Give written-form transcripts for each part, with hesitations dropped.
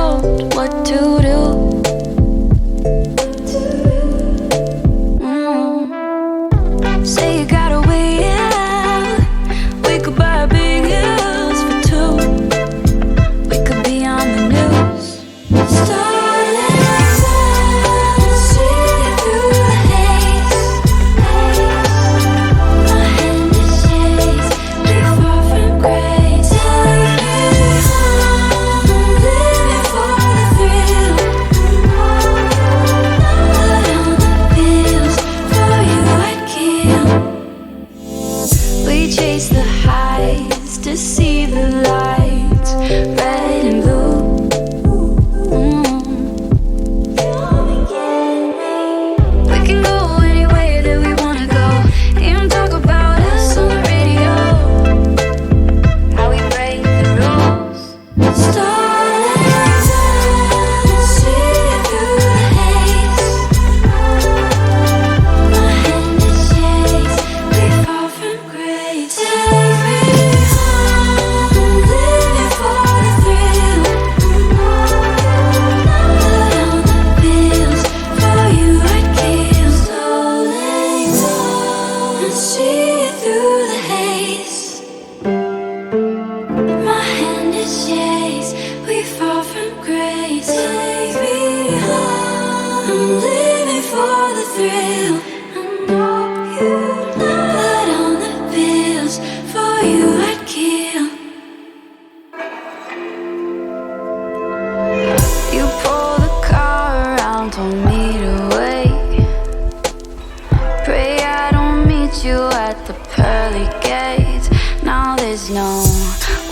told what to do. Say you gotta wait it out. We could buy a big house for two. We could be on the news. Starlight, see through the haze. My hand is shades, we far from grace. Take me home, living for the thrill. Blood on the pills, for you I'd kill. We chase the highs to see the lights, red and blue. We can go anywhere that we wanna go. Even talk about us on the radio, how we break the rules. Starlight, see through the haze. My hand is shades, we far from grace. Take me home, living for the thrill. Blood on the pills, for you I'd kill. Slowly and see through the haze. My hand is shades, we fall from grace. Take me home, I'm living for the thrill. I know you know. Blood on the pills, for you I'd kill. You pull the car around, told me to wait. Pray I don't meet you at the pearly gates. Now there's no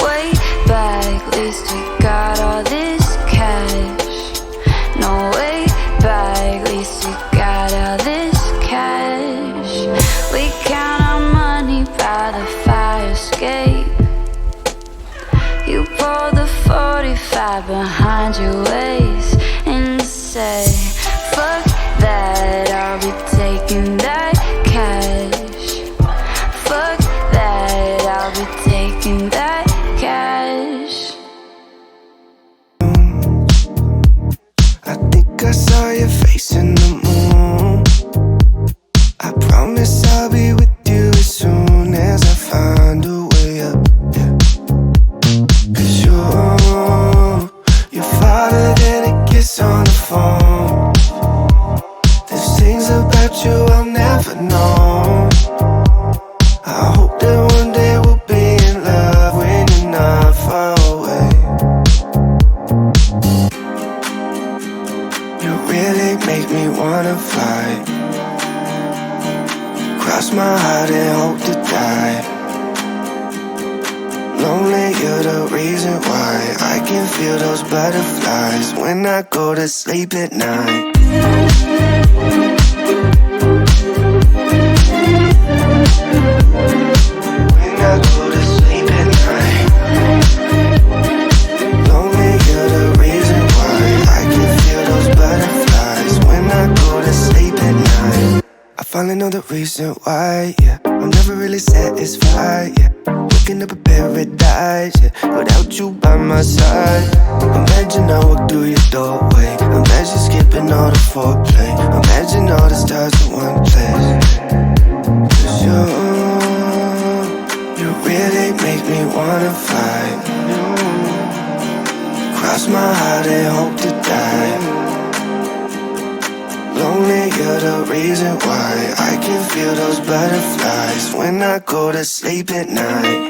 way back, least we got all this cash. No way back, least we got all this cash. We count our money by the fire escape. You pull the 45 behind your waist and say, fuck that, I'll be taking that cash. Fuck that, I'll be taking that cash. I think I saw your face in the moon. I promise I'll be with you as soon as I find a way up, yeah. 'Cause you're farther than a kiss on the phone. There's things about you I'll never know. I hope that one day we'll be in love when you're not far away. You really make me wanna fly. Cross my heart and hope to die. Lonely, you're the reason why I can feel those butterflies when I go to sleep at night. When I go to sleep at night. Lonely, you're the reason why I can feel those butterflies when I go to sleep at night. I finally know the reason why, yeah. I'm never really satisfied, yeah. Waking up in paradise, yeah, without you by my side. Imagine I walk through your doorway. Imagine skipping all the foreplay. Imagine all the stars in one place. 'Cause you really make me wanna fly. Cross my heart and hope to die. Lonely, you're the reason why I can feel those butterflies when I go to sleep at night.